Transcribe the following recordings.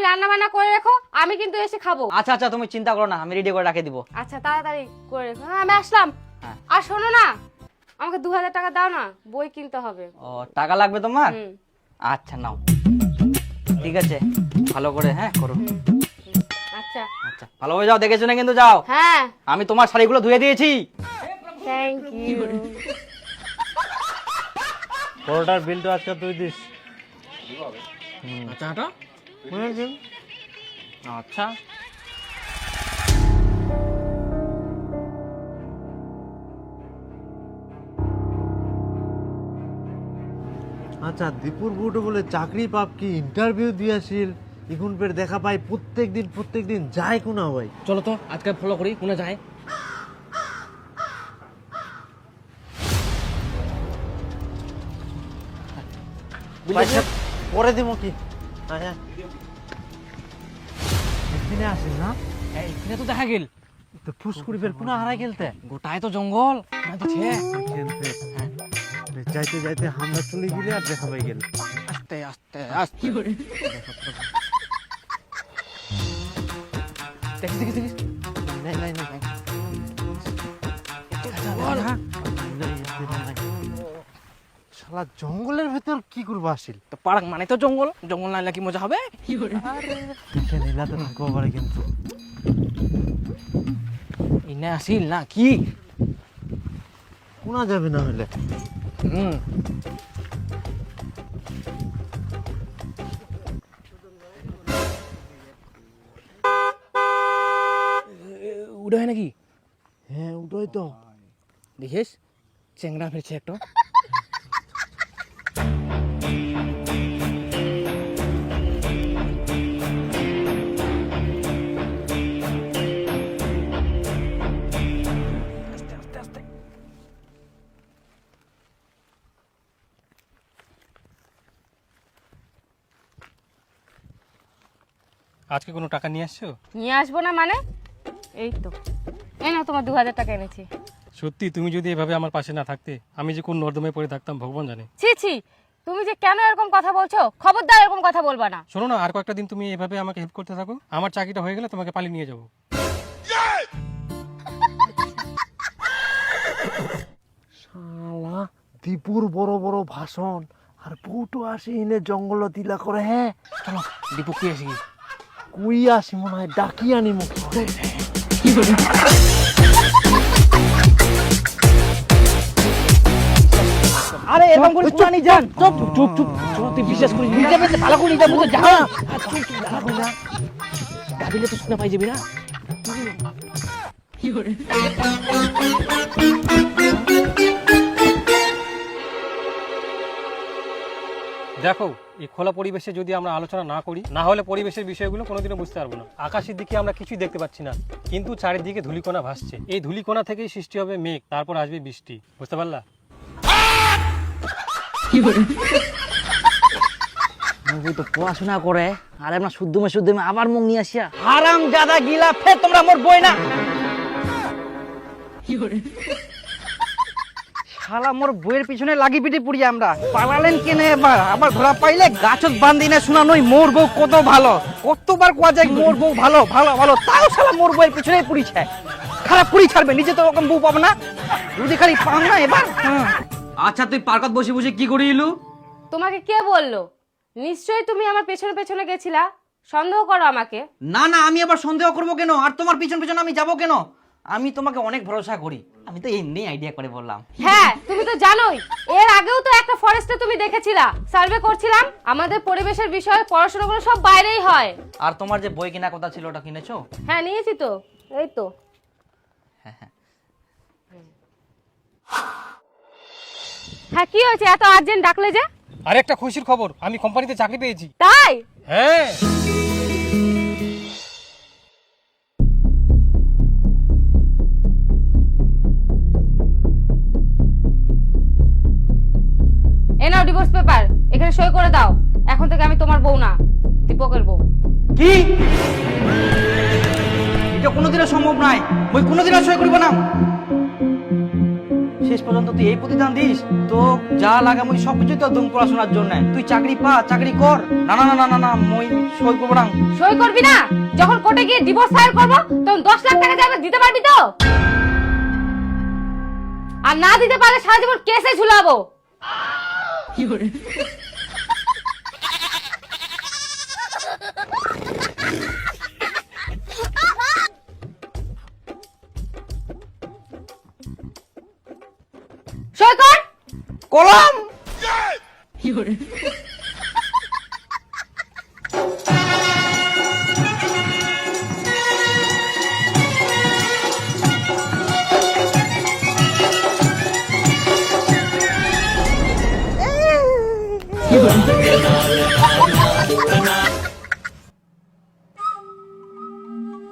রান্না বান্না করে রেখো, আমি কিন্তু এসে খাবো। আচ্ছা আচ্ছা, তুমি চিন্তা করো না, আমি রেডি করে রাখে দিব। আচ্ছা তাড়াতাড়ি করে রেখো। হ্যাঁ আমি আসলাম। আর শোনো না, আমাকে 2000 টাকা দাও না, বই কিনতে হবে। ও, টাকা লাগবে তোমার? হুম। আচ্ছা নাও, ঠিক আছে, ভালো করে হ্যাঁ করো। আচ্ছা আচ্ছা, ভালোভাবে যাও, দেখে শুনে কিন্তু যাও। হ্যাঁ, আমি তোমার শাড়িগুলো ধুয়ে দিয়েছি। Thank you. পরোটার বিলটা আজকে তুই দিস। আচ্ছা হাঁটো। আচ্ছা আচ্ছা, দীপুর বুটো বলে চাকরি পাপ কি ইন্টারভিউ দিয়েছিল, এখন ফের দেখা পাই প্রত্যেক দিন যায় কোনা ভাই। চলো তো আজকে ফলো করি, কোনে যায়। পয়সা পরে দিব কি? আচ্ছা এখানে আসেন না, এখানে তো দেখা গেল, তো ফুসকুড়ি ফের কোনা হারাই গেলতে গোটায় তো জঙ্গল যাইতে যাইতে হামলা চলে গেলে আর দেখা পাই গেল। আস্তে আস্তে আস্তে দেখি দেখি দেখি। নাই নাই নাই শালা জঙ্গলের ভেতর কি করবো আসিল? তো পার্ক মানে তো জঙ্গল, জঙ্গল না কি মজা হবে? দেখে নিলা তো থাকবো পারে, কিন্তু ইনে আসিল না কি? কোনা যাবে না হলে। হুম, উড়ে হয় নাকি? হ্যাঁ ওটাই তো। দেখিস চেংড়া ফিরছে একটা। আস্তে আস্তে আস্তে। আজকে কোনো টাকা নিয়ে আসছো? নিয়ে আসবো না মানে? এই তো, এই নাও তোমার 2000 টাকা এনেছি। সত্যি তুমি যদি এভাবে আমার পাশে না থাকতে, আমি যে কোন নর্দমে পড়ে থাকতাম ভগবান জানে। ছি ছি, তুমি যে কেন এরকম কথা বলছো? খবরদার এরকম কথা বলবা না। শোনো না, আর কয়েকটা দিন তুমি এভাবে আমাকে হেল্প করতে থাকো, আমার চাকরিটা হয়ে গেলে তোমাকে পালিয়ে নিয়ে যাবো। শালা দীপুর বড় বড় ভাষণ আর বউটো আসি এনে জঙ্গল দিলা করে। হ্যাঁ চলো দীপক কি আসি? কুই আসি মনে হয়, ডাকি আনি মুখ। আরে এরকম করে চুপ নি যান, চুপ চুপ চুপ। চলো তুই বিশ্বাস করিস, নিজে বেঁচে ভালো করে নিজে বুঝে যা। চুপ চুপ দাঁড়াবি না, গাবিলে তো শুনে পাই যাবি না। দেখো, এই খোলা পরিবেশে যদি আমরা আলোচনা না করি, না হলে পরিবেশের বিষয়গুলো কোনোদিনও বুঝতে পারবো না। আকাশের দিকে আমরা কিছুই দেখতে পাচ্ছি না, কিন্তু চারিদিকে ধূলিকণা ভাসছে। এই ধূলিকণা থেকেই সৃষ্টি হবে মেঘ, তারপর আসবে বৃষ্টি। বুঝতে পারলা? মুভি তো পড়াশোনা করে আর আমরা শুদ্ধমে আবার মুখ নিয়ে আসিয়া হারাম জাদা গিলা ফের তোমরা মোর বই না। শালা মোর বইয়ের পিছনে লাগি পিটি পুড়ি আমরা। পালালেন কেনে এবার? আবার ঘোড়া পাইলে গাছত বান্ধি না শোনা নই মোর বউ কত ভালো। কতবার কোয়া যায় মোর বউ ভালো ভালো ভালো, তাও শালা মোর বইয়ের পিছনেই পুড়িছে। খারাপ পুড়ি ছাড়বে, নিজে তো ওরকম বউ পাবো না, যদি খালি পাম না এবার। আচ্ছা তুই পার্কত বসে বসে কি করিলু? তোমাকে কে বললো? নিশ্চয়ই তুমি আমার পেছনে পেছনে গেছিলা, সন্দেহ করো আমাকে। না না, আমি আবার সন্দেহ করবো কেন? আর তোমার পিছন পিছন আমি যাবো কেন? আমি তোমাকে অনেক ভরসা করি, আমি তো এমনি আইডিয়া করে বললাম। হ্যাঁ তুমি তো জানোই, এর আগেও তো একটা ফরেস্টে তুমি দেখেছিলা, সার্ভে করছিলাম। আমাদের পরিবেশের বিষয়ে পড়াশোনাগুলো সব বাইরেই হয়। আর তোমার যে বই কেনার কথা ছিল ওটা কিনেছো? হ্যাঁ নিয়েছি তো, এই তো। হ্যাঁ কি হয়েছে, এত আর্জেন্ট ডাকলে যে? আর একটা খুশির খবর, আমি কোম্পানিতে চাকরি পেয়েছি। তাই? হ্যাঁ, এ নাও ডিভোর্স পেপার, এখানে সই করে দাও। এখন থেকে আমি তোমার বউ না, দীপকের বউ। কি? এটা কোনোদিনও সম্ভব নয়, বই কোনোদিনও সই করবো না। শেষ পর্যন্ত তুই এই প্রতিদান দিস? তো যা লাগে মুই সবকিছু তো দুম পড়াশোনার জন্য। তুই চাকরি পা, চাকরি কর। না না না না না না মুই সই করবো না। সই করবি না? যখন কোর্টে গিয়ে ডিভোর্স ফাইল করবো তখন 10 লাখ টাকা যাবে, দিতে পারবি তো? আর না দিতে পারলে সারা জীবন কেসে ঝুলাবো। সই কর। কলম।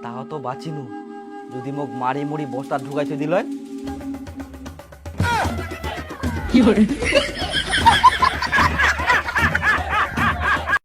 তাও তো বাঁচিনু, যদি মোক মারি মুড়ি বস্তা ঢুকাইতে দিল।